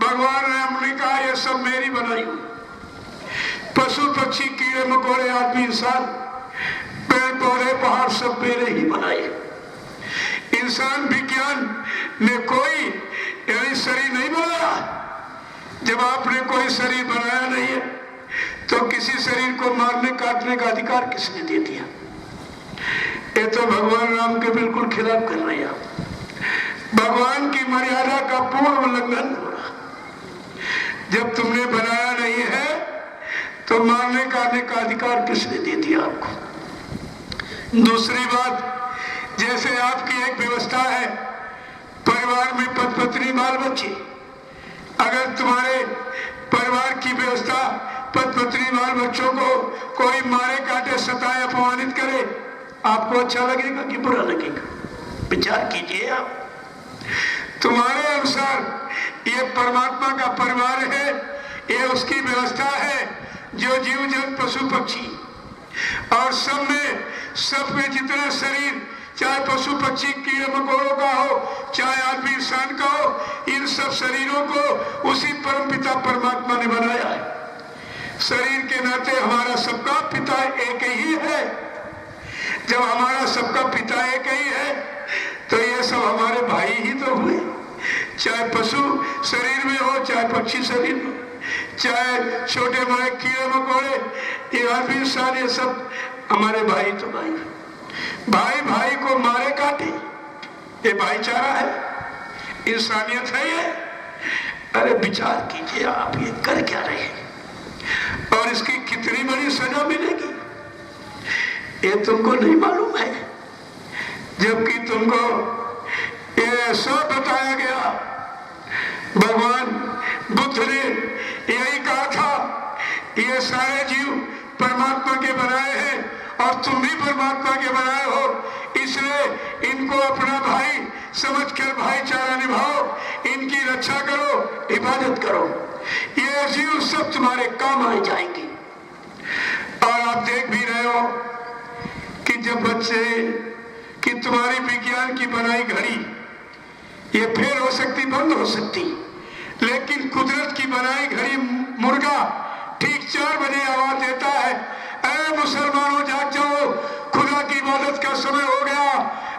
भगवान राम ने कहा ये सब मेरी बनाई हुई, पशु पक्षी कीड़े मकोड़े आदमी इंसान पेड़ पौधे पहाड़ सब मेरे ही बनाए। इंसान विज्ञान ने कोई यानी शरीर नहीं बनाया। जब आपने कोई शरीर बनाया नहीं है तो किसी शरीर को मारने काटने का अधिकार किसने दे दिया? ये तो भगवान राम के बिल्कुल खिलाफ कर रहे हैं आप। भगवान की मर्यादा का पूर्ण उल्लंघन हो रहा। जब तुमने बनाया नहीं है तो मारने काटने का अधिकार किसने दे दिया आपको? दूसरी बात, जैसे आपकी एक व्यवस्था है परिवार में पति पत्नी बाल बच्चे, अगर तुम्हारे परिवार की व्यवस्था पति पत्नी बाल बच्चों को कोई मारे काटे सताए अपमानित करे, आपको अच्छा लगेगा कि बुरा लगेगा? विचार कीजिए आप। तुम्हारे अनुसार ये परमात्मा का परिवार है, ये उसकी व्यवस्था है जो जीव जंतु पशु पक्षी और सब में जितने शरीर, चाहे पशु पक्षी कीड़े मकोड़ों का हो चाहे आदमी इंसान का हो, इन सब शरीरों को उसी परमपिता परमात्मा ने बनाया है। शरीर के नाते हमारा सबका पिता एक ही है। जब हमारा सबका पिता एक ही है तो ये सब हमारे भाई ही तो हुए, चाहे पशु शरीर में हो चाहे पक्षी शरीर में, चाहे छोटे बड़े कीड़े मकोड़े, ये आदमी इंसान, ये सब हमारे भाई तो भाई। भाई भाई को मारे काटे, ये भाईचारा है, इंसानियत है ये? अरे विचार कीजिए आप, ये कर क्या रहे हैं और इसकी कितनी बड़ी सजा मिलेगी ये तुमको नहीं मालूम है। जबकि तुमको ये सब बताया गया। भगवान बुद्ध ने यही कहा था, ये सारे जीव परमात्मा के बनाए हैं और तुम भी परमात्मा के बनाए हो, इसलिए इनको अपना भाई समझकर भाईचारा निभाओ, इनकी रक्षा करो, इबादत करो। ये जीव सब तुम्हारे काम आ जाएंगे। और आप देख भी रहे हो कि जब बच्चे कि तुम्हारी विज्ञान की बनाई घड़ी ये फेल हो सकती, बंद हो सकती, लेकिन कुदरत की बनाई घड़ी मुर्गा ठीक 4 बजे आवाज देता है, अरे मुसलमानों जाग जाओ, खुदा की इबादत का समय हो गया।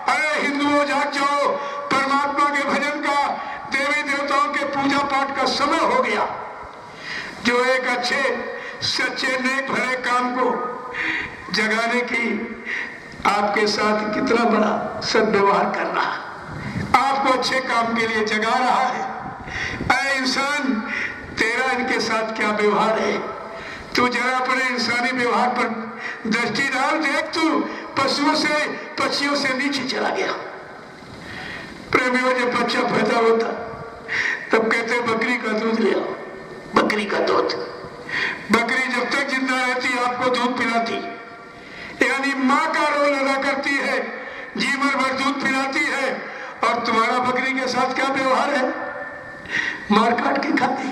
अरे हिंदुओं जाग जाओ, परमात्मा के भजन का, देवी देवताओं के पूजा पाठ का समय हो गया। जो एक अच्छे सच्चे नेक भले काम को जगाने की आपके साथ कितना बड़ा सद्व्यवहार कर रहा, आपको अच्छे काम के लिए जगा रहा है। अरे इंसान, तेरा इनके साथ क्या व्यवहार है? तू जरा अपने इंसानी व्यवहार पर दृष्टि डाल, देख तू पशुओं से पक्षियों से नीचे चला गया। प्रेमियों, जब बच्चा पैदा होता तब कहते बकरी का दूध ले आओ, बकरी का दूध। बकरी जब तक जिंदा रहती आपको दूध पिलाती, यानी माँ का रोल अदा करती है, जीवन भर दूध पिलाती है। और तुम्हारा बकरी के साथ क्या व्यवहार है? मार काट के खाती।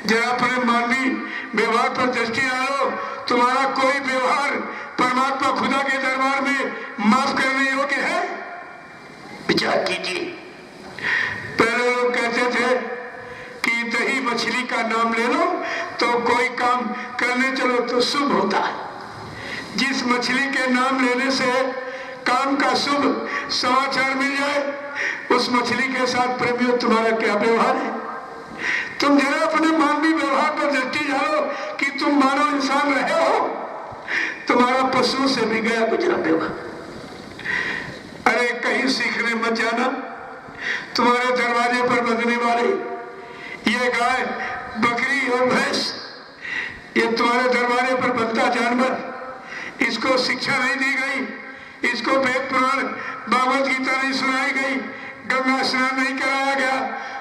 जरा अपने मानवीय व्यवहार पर दृष्टि डालो, तुम्हारा कोई व्यवहार परमात्मा खुदा के दरबार में माफ करने योग्य है? विचार कीजिए। पहले लोग कहते थे कि दही मछली का नाम ले लो तो कोई काम करने चलो तो शुभ होता है। जिस मछली के नाम लेने से काम का शुभ समाचार मिल जाए, उस मछली के साथ प्रेमियों तुम्हारा क्या व्यवहार है? तुम जरा अपने मानवीय व्यवहार पर दृष्टि डालो कि तुम मानव इंसान रहे हो, तुम्हारा पशुओं से भी गया गुजरा व्यवहार। अरे कहीं सीखने मत जाना, तुम्हारे दरवाजे पर बंधने वाले ये गाय बकरी और भैंस, ये तुम्हारे दरवाजे पर बनता जानवर, इसको शिक्षा नहीं दी गई, इसको वेद पुराण भागवत गीता नहीं सुनाई गई, गंगा स्नान नहीं कराया गया,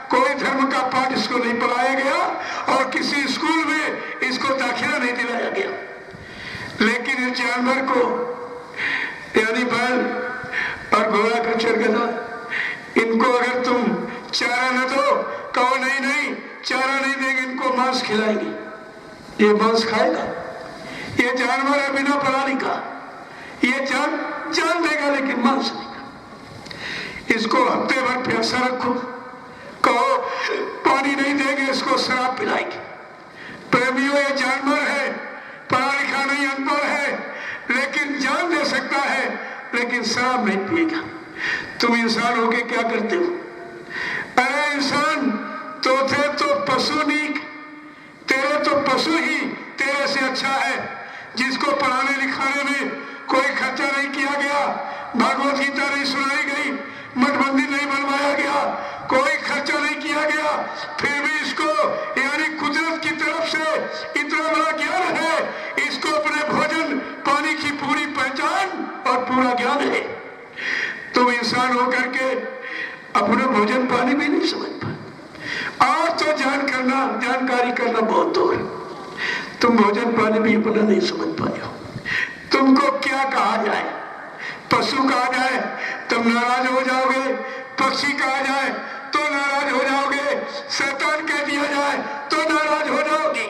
कोई धर्म का पाठ इसको नहीं पढ़ाया गया और किसी स्कूल में इसको दाखिला नहीं दिलाया गया। लेकिन इस जानवर को यानी बैल और घोड़ा खच्चर गधा, इनको अगर तुम चारा न दो, कहो नहीं नहीं चारा नहीं देंगे, इनको मांस खिलाएंगे, ये मांस खाएगा। ये जानवर है बिना प्राणी का, ये जान देगा लेकिन मांस नहीं। इसको हफ्ते भर प्यासा रखो, कहो पानी नहीं देंगे इसको शराब पिलाएंगे। प्रेमियों, ये जानवर है, पढ़ा लिखा नहीं, अनपढ़ है, लेकिन जान दे सकता है, लेकिन शराब नहीं पिएगा। तुम इंसान होके क्या करते हो? अरे इंसान तो थे तो पशु नहीं, तेरे तो पशु ही तेरे से अच्छा है, जिसको पढ़ाने लिखाने में कोई खर्चा नहीं किया गया, भगवत गीता नहीं सुनाई गई, मठ मंदिर नहीं बनवाया गया, कोई खर्चा नहीं किया गया, फिर भी इसको यानी कुदरत की तरफ से इतना बड़ा ज्ञान है, इसको अपने भोजन पानी की पूरी पहचान और पूरा ज्ञान है। तुम इंसान होकर के अपना भोजन पानी भी नहीं समझ पाए, और तो जानकारी करना बहुत दूर, तुम भोजन पानी भी अपना नहीं समझ पाए हो। तुमको क्या कहा जाए? पशु कहा जाए तुम नाराज हो जाओगे, पक्षी कहा जाए तो नाराज हो जाओगे, शैतान कह दिया जाए तो नाराज हो जाओगे।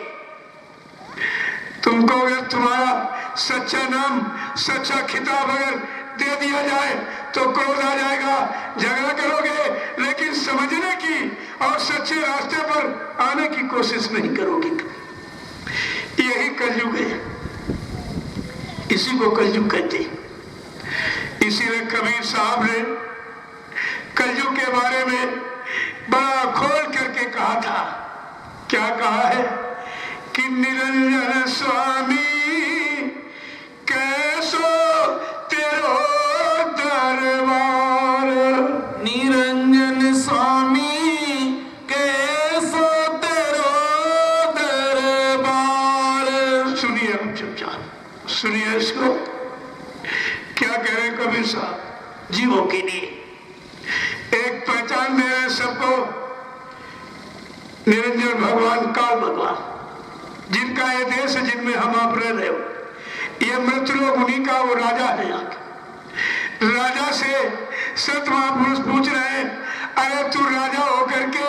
तुमको अगर तुम्हारा सच्चा नाम, सच्चा खिताब अगर दे दिया जाए तो क्रोध आ जाएगा, झगड़ा करोगे, लेकिन समझने की और सच्चे रास्ते पर आने की कोशिश नहीं करोगे। यही कलयुग है, इसी को कलयुग कहते हैं। इसीलिए कबीर साहब ने कलयुग के बारे में बड़ा खोल करके कहा था। क्या कहा है कि निरंजन स्वामी कैसो तेरो दरबार, निरंजन स्वामी कैसो तेरो दरबार। सुनिए हम चुपचाप सुनिए इसको, क्या कह रहे कबीर साहब जीवों के लिए। एक पहचान दे रहे सबको, निरंजन भगवान, काल भगवान, जिनका ये देश है, जिनमें हम आप रह रहे हो, ये मृत्यु लोग उन्हीं का वो राजा है। यहाँ राजा से संत महापुरुष पूछ रहे हैं, अरे तू राजा होकर के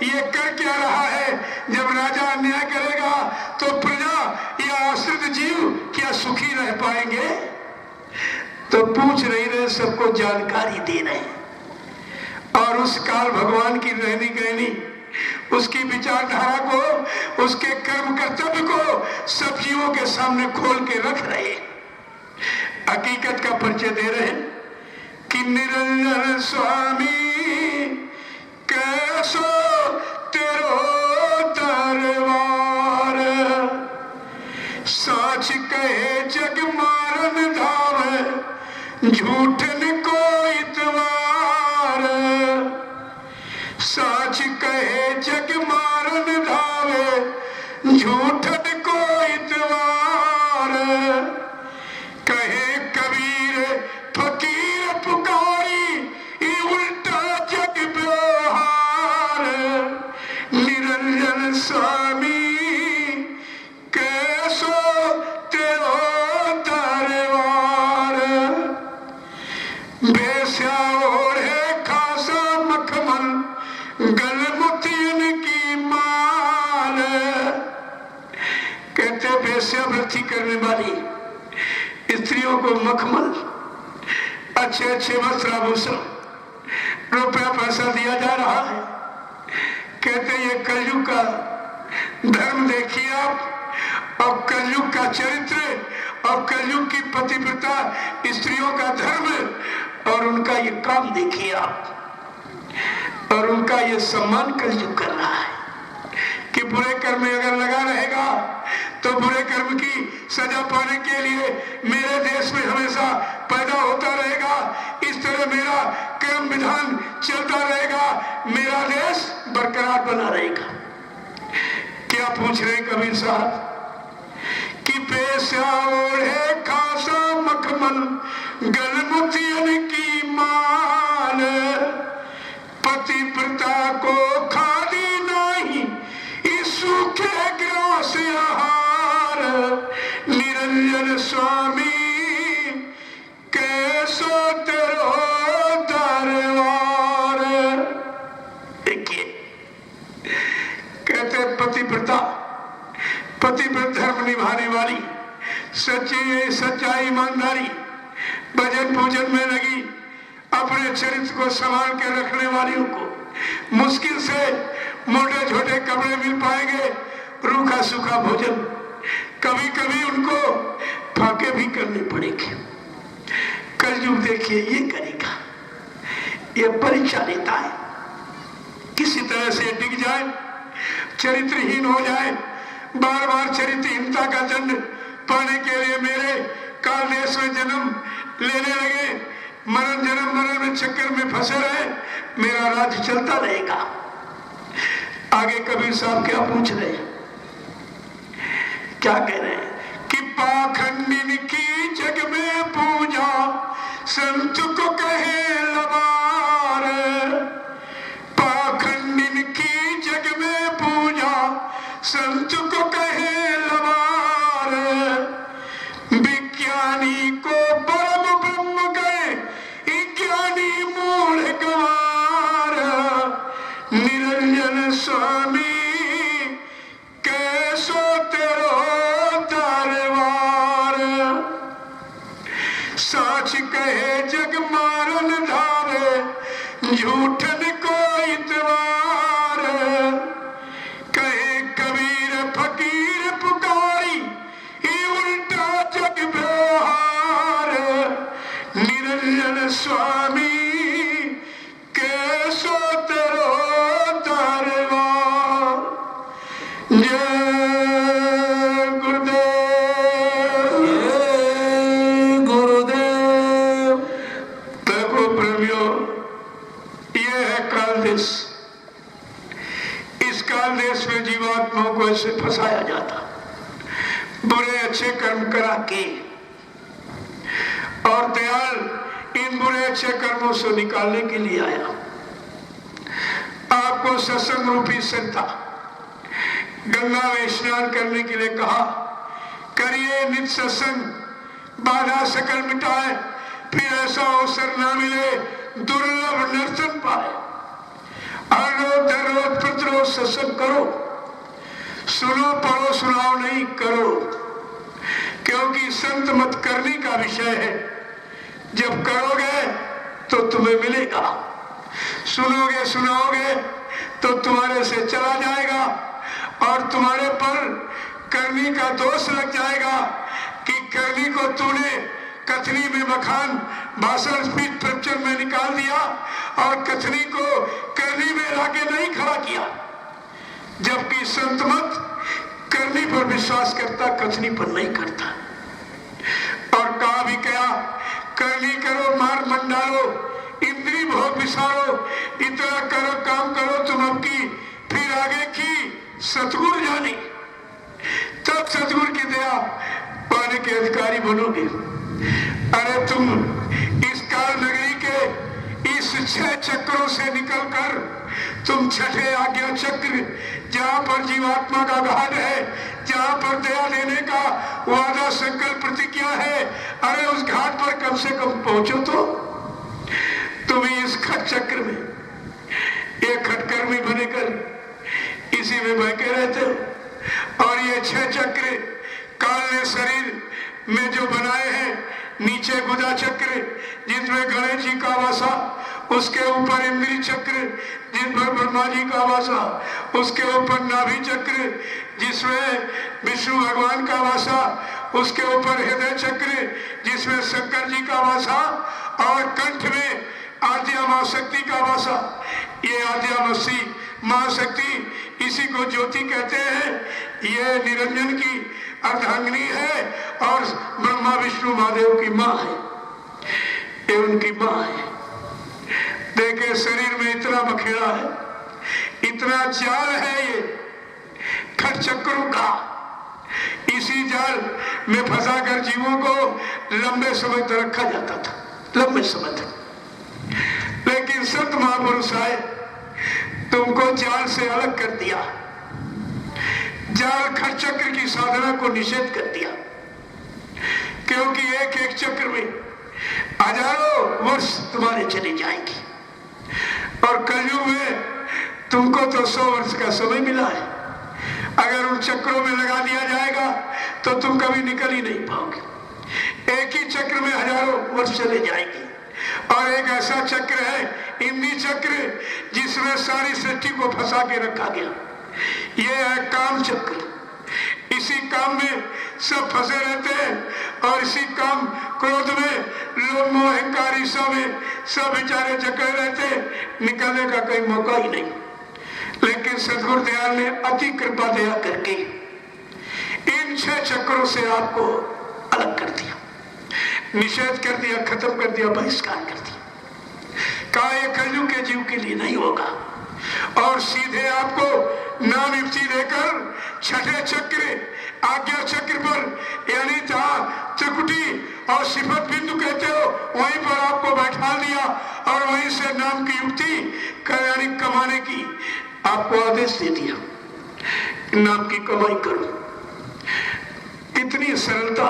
ये कर क्या रहा है? जब राजा अन्याय करेगा तो प्रजा या आश्रित जीव क्या सुखी रह पाएंगे? तो पूछ नहीं रहे, सबको जानकारी दे रहे हैं, और उस काल भगवान की रहनी कहनी, उसकी विचारधारा को, उसके कर्म कर्तव्य को सब जीवों के सामने खोल के रख रहे हैं, हकीकत का परिचय दे रहे हैं कि निरंजन स्वामी कैसो तेरो दरबार, साच कहे जग मारन धावे, झूठन को इतवार, साच कहे जग मारन धावे, झूठन को इतवार, कहे कबीर फकीर पुकारी, ये उल्टा जग व्यवहार, निरंजन स्वामी कैसो तेरो दरबार, बेस्या ओढ़े खासा मखमल, गल मोतियन की माल। कहते बेस्या वृत्ति करने वाली स्त्रियों को मखमल, अच्छे अच्छे वस्त्र आभूषण, रुपया पैसा दिया जा रहा है। कहते ये कलयुग का धर्म देखिए आप, और कलयुग का चरित्र, और कलयुग की पतिव्रता स्त्रियों का धर्म, और उनका ये काम देखिए आप, और उनका ये सम्मान कलयुग कर रहा है कि बुरे कर्म में अगर लगा रहेगा तो बुरे कर्म की सजा पाने के लिए मेरे देश में हमेशा पैदा होता रहेगा। इस तरह मेरा कर्म विधान चलता रहेगा, मेरा देश बरकरार बना रहेगा। क्या पूछ रहे कबीर साहब कि पेशा ओढ़े खासा मखमल, गल मोतियन की माल, पतिव्रता को खादी नहीं, इस सूखे ग्रास आहार, निरंजन स्वामी कैसो तेरो दरबार। देखिए कहते पतिव्रता, पतिव्रत धर्म निभाने वाली, सच्चाई ईमानदारी, भजन पूजन में लगी, अपने चरित्र को संभाल के रखने वालियों को मुश्किल से मोटे छोटे कपड़े मिल पाएंगे, रूखा सूखा भोजन, कभी कभी उनको फाके भी करने पड़ेंगे। कलयुग देखिए ये करेगा, ये परीक्षा लेता है। किसी तरह से डिग जाए, चरित्रहीन हो जाए, बार बार चरित्रहीनता का दंड पाने के लिए मेरे काल देश में जन्म लेने लगे, मरण जन्म मरण में चक्कर में फंसे रहे, मेरा राज्य चलता रहेगा। आगे कबीर साहब क्या पूछ रहे हैं, क्या कह रहे हैं कि पाखंडिन की जग में पूजा संत को कहे लबार, पाखंडिन की जग में पूजा संत को कहे लबार, विज्ञानी को परम ब्रह्म गए ज्ञानी मूढ़ गवार, निरंजन स्वामी कैसो तेरो दरबार, साच कहे जग मारन धारे झूठन को इतवार, कहे कबीर फकीर पुकारी ये उल्टा जग व्यवहार, निरंजन स्वामी कैसो तेरो दरबार। जय गुरुदेव, जय गुरुदेव। देखो प्रेमियों, ये है काल देश। इस काल देश में जीवात्माओं को ऐसे फंसाया जाता, बुरे अच्छे कर्म करा के, और दयाल इन बुरे अच्छे कर्मों से निकालने के लिए आया। आपको सत्संग रूपी संता गंगा में स्नान करने के लिए कहा, करिए नित्य सत्संग, बाधा सकल मिटाए, फिर ऐसा अवसर ना मिले दुर्लभ नर्तन पाए। हर रोज दर रोज प्रतिरोज सत्संग करो, सुनो पढ़ो सुनाओ नहीं करो, क्योंकि संत मत करने का विषय है। जब करोगे तो तुम्हें मिलेगा, सुनोगे सुनाओगे तो तुम्हारे से चला जाएगा, और तुम्हारे पर करनी का दोष लग जाएगा कि करनी को तूने कथनी में मखान भाषण स्पीच प्रवचन में निकाल दिया और कथनी को करनी में लाके नहीं खड़ा किया। जबकि संत मत करनी पर विश्वास करता, कथनी पर नहीं करता। और कहा भी क्या, करनी करो मार मंडालो, इंद्री भोग विसारो, इतना करो काम करो तुम अब की, फिर आगे की सतगुरु जाने, तब सतगुरु की दया पाने के अधिकारी बनोगे। अरे तुम इस काल नगरी के इस 6 चक्रों से निकलकर तुम छठे आज्ञा चक्र, जहाँ पर जीवात्मा का घाट है, जहाँ पर दया देने का वादा संकल्प प्रतिज्ञा है, अरे उस घाट पर कम से कम पहुंचो तो। तुम इस खट चक्र में ये खटकर्मी बनेकर इसी में बहके रहते हो। और ये 6 चक्र काल ने शरीर में जो बनाए हैं, नीचे गुदा चक्र जिसमें गणेश जी का वासा, उसके ऊपर इंद्री चक्र जिसमें ब्रह्मा जी का वासा, उसके ऊपर नाभि चक्र जिसमें विष्णु भगवान का वासा, उसके ऊपर हृदय चक्र जिसमें शंकर जी का वासा, और कंठ में आद्या मां शक्ति का वासा। ये आद्या मां शक्ति, इसी को ज्योति कहते हैं। ये निरंजन की अर्धांगिनी है और ब्रह्मा विष्णु महादेव की मां है, ये उनकी मां है। देखे शरीर में इतना बखेड़ा है, इतना जाल है ये खट चक्रों का। इसी जाल में फंसाकर जीवों को लंबे समय तक रखा जाता था, लंबे समय तक। लेकिन संत महापुरुष आए, तुमको जाल से अलग कर दिया, जाल खट चक्र की साधना को निषेध कर दिया, क्योंकि एक एक चक्र में हजारों वर्ष तुम्हारे चले जाएंगे, और कलयुग में तुमको तो 100 वर्ष का समय मिला है। अगर उन चक्रों में लगा दिया जाएगा तो तुम कभी निकल ही नहीं पाओगे। एक ही चक्र में हजारों वर्ष चले जाएंगे, और एक ऐसा चक्र है इंद्री चक्र जिसमें सारी सृष्टि को फंसा के रखा गया, ये है काम चक्र। इसी काम में सब फंसे रहते हैं और इसी काम क्रोध में लोभ मोह अहंकार ईर्ष्या में सब बेचारे जकड़े रहते हैं, निकलने का कोई मौका ही नहीं। लेकिन सदगुरु दयाल ने अति कृपा दया करके इन 6 चक्रों से आपको अलग कर दिया, निषेध कर दिया, खत्म कर दिया, बहिष्कार कर दिया। कहा ये कलयुग के जीव के लिए नहीं होगा। और सीधे आपको नाम युक्ति देकर 6ठे चक्र आज्ञा चक्र पर, यानी जहाँ त्रिकुटी और सिफत बिंदु कहते हो वहीं पर आपको बैठा दिया और वहीं से नाम की युक्ति यानी कमाने की आपको आदेश दे दिया। नाम की कमाई करो। कितनी सरलता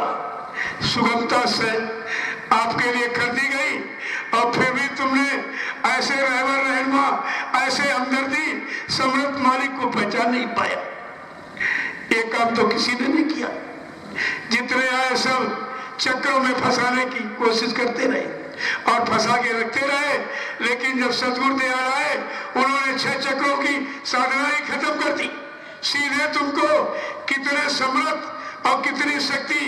सुगमता से आपके लिए कर दी गई और फिर भी तुमने ऐसे रहबर रहनुमा, ऐसे हमदर्दी समृद्ध मालिक को पहचान नहीं पाया। ये काम तो किसी ने नहीं किया। जितने आए सब चक्रों में फंसाने की कोशिश करते रहे और फंसा के रखते रहे, लेकिन जब सदगुरु दयाल आए उन्होंने 6 चक्रों की साधना ही खत्म कर दी। सीधे तुमको कितने समृद्ध और कितनी शक्ति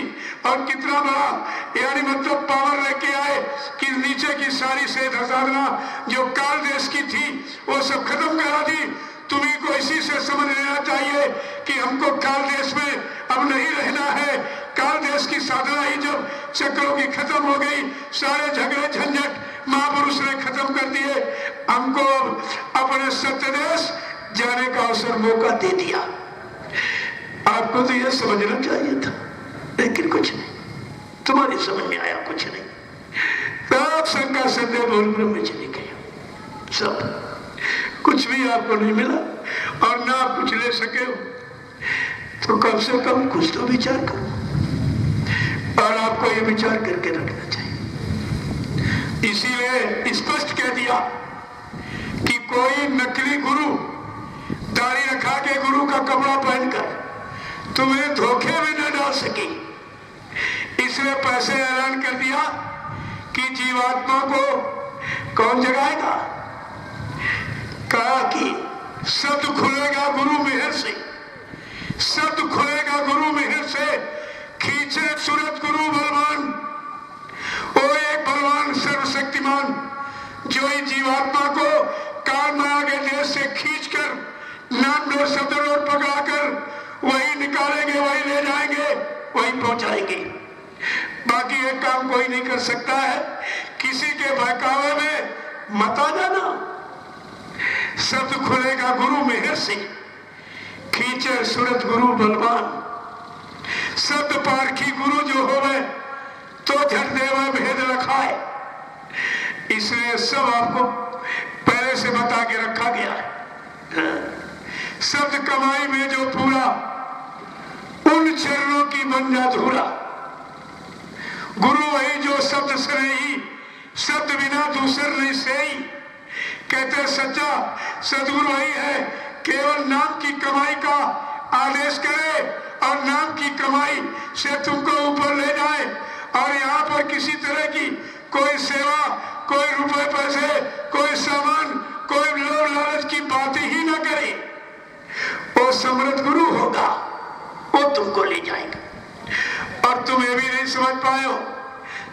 और कितना बड़ा यानी मतलब पावर लेके आए कि नीचे की सारी सेधा साधना जो काल देश की थी वो सब खत्म करा दी। तुम्हीं को इसी से समझ लेना चाहिए कि हमको काल देश में अब नहीं रहना है। काल देश की साधना ही जब चक्रों की खत्म हो गई, सारे झगड़े झंझट महापुरुष ने खत्म कर दिए, हमको अपने सत्य देश जाने का अवसर मौका दे दिया। आपको तो यह समझना चाहिए था, लेकिन कुछ नहीं, तुम्हारी समझ में आया कुछ नहीं। आप शंका संदेह बोल ब्रह्म में चले गए, सब कुछ भी आपको नहीं मिला और ना आप कुछ ले सके हो, तो कम से कम कुछ तो विचार करो। और आपको ये विचार करके रखना चाहिए। इसीलिए स्पष्ट कह दिया कि कोई नकली गुरु दाढ़ी रखा के गुरु का कपड़ा पहनकर तुम्हें धोखे में न डाल सके, इसलिए पैसे ऐलान कर दिया कि जीवात्मा को कौन जगाएगा। कहा कि सत खुलेगा गुरु मेहर से, सत खुलेगा गुरु मेहर से, खींचे सूरत गुरु बलवान। वो एक बलवान सर्वशक्तिमान जो ही जीवात्मा को काल माया के देश से खींचकर नाम डोर शब्द डोर पकड़ाकर वही निकालेंगे, वही ले जाएंगे, वही पहुंचाएंगे। बाकी एक काम कोई नहीं कर सकता है। किसी के बहकावे में मत आ जाना। सत खुलेगा गुरु मेहर से, खींचे सूरत गुरु बलवान। सत पारखी गुरु जो होवे तो झट देवा भेद रखा है। इसलिए सब आपको पहले से बता के रखा गया है। शब्द कमाई में जो पूरा उन चरणों की बन जा धूरा। गुरु वही जो शब्द से नहीं, शब्द बिना दूसर नहीं सही। कहते सच्चा सदगुरु वही है, केवल नाम की कमाई का आदेश करे और नाम की कमाई से तुमको ऊपर ले जाए। और यहाँ पर किसी तरह की कोई सेवा, कोई रुपए पैसे, कोई सामान, कोई लोभ लालच की बात ही ना करे। वो समृद्ध गुरु होगा, वो तुमको ले जाएगा। और तुम ये भी नहीं समझ पाए हो,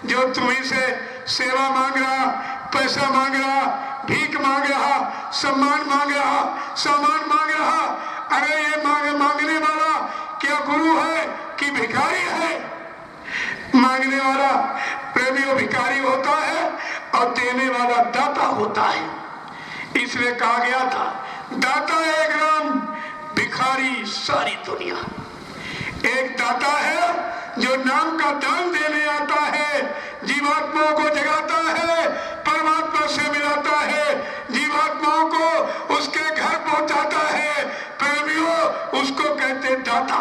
जो तुम्हीं से सेवा मांग रहा, पैसा मांग रहा, भीख मांग रहा, सम्मान मांग रहा, सामान मांग रहा, अरे ये मांगने वाला क्या गुरु है कि भिखारी है? मांगने वाला प्रेमी और भिखारी होता है और देने वाला दाता होता है। इसलिए कहा गया था, दाता एक राम, भिखारी सारी दुनिया। एक दाता है जो नाम का दान देने आता है, जीवात्माओं को जगाता है, परमात्मा से मिलाता है, जीवात्माओं को उसके घर पहुंचाता है। प्रेमियों, उसको कहते दाता,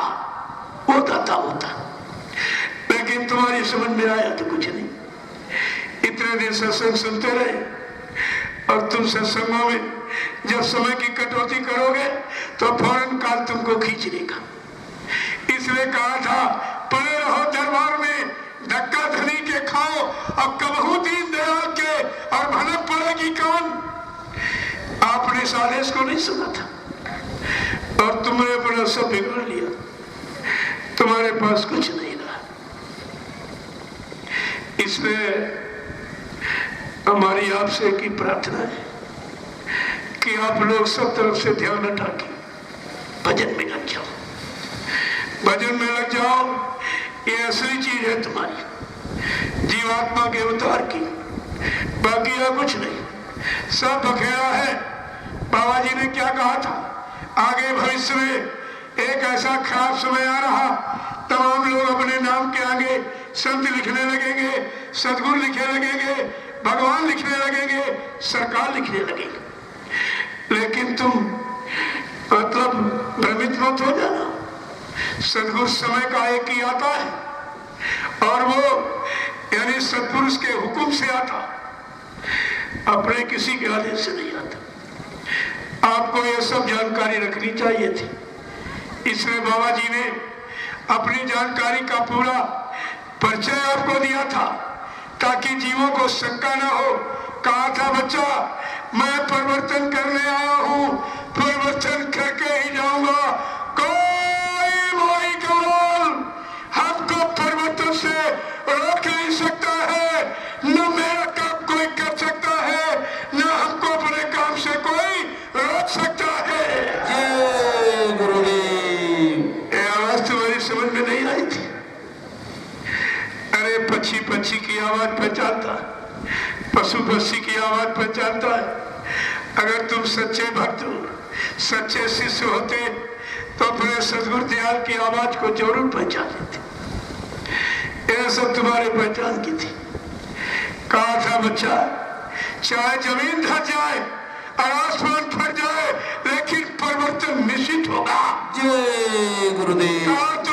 वो दाता होता। लेकिन तुम्हारी समझ में आया तो कुछ नहीं। इतने दिन सत्संग सुनते रहे और तुम सत्संगों में जब समय की कटौती करोगे तो फौरन काल तुमको खींच लेगा। इसलिए कहा था, पड़े रहो दरबार में, धक्का धनी के खाओ और कबहू दीन दयाल के और भनक पड़ेगी कौन। आपने इस आदेश को नहीं सुना था और तुमने अपना सब बिगाड़ लिया। तुम्हारे पास कुछ नहीं रहा। इसलिए हमारी आपसे एक ही प्रार्थना है कि आप लोग सब तरफ से ध्यान हटा के भजन में लग जाओ। भजन में लग जाओ। ये असली चीज है तुम्हारी जीवात्मा के उतार की, बाकी और कुछ नहीं। सब बखेड़ा है। बाबा जी ने क्या कहा था, आगे भविष्य में एक ऐसा खराब समय आ रहा, तमाम लोग अपने नाम के आगे संत लिखने लगेंगे, सदगुरु लिखने लगेंगे, भगवान लिखने लगेंगे, सरकार लिखने लगेगी। लेकिन तुम मतलब भ्रमित मत हो जाना। सदगुरु समय का एक ही आता है और वो यानी सत्पुरुष के हुक्म से आता, अपने किसी के आदेश से नहीं आता। आपको ये सब जानकारी रखनी चाहिए थी। इसलिए बाबा जी ने अपनी जानकारी का पूरा परिचय आपको दिया था ताकि जीवों को शंका न हो। कहा था बच्चा, मैं परिवर्तन करने आया हूं, परिवर्तन करके ही जाऊंगा। कोई मोही कमाल हमको परिवर्तन से रोक नहीं सकता है। न मेरा काम कोई कर सकता है, न हमको अपने काम से कोई रोक सकता है। जय गुरुदेव। ये आवाज तुम्हारी समझ में नहीं आई थी। अरे पक्षी पक्षी की आवाज पहचानता, पशु पक्षी की आवाज पहचानता है। अगर तुम सच्चे भक्त हो, सच्चे शिष्य होते तो अपने सदगुरु दयाल की आवाज को जरूर पहचान लेते। यह सब तुम्हारी पहचान की थी। कहा था बच्चा, चाहे जमीन धस जाए और आसमान फट जाए, लेकिन परिवर्तन निश्चित होगा। जय गुरुदेव। कहा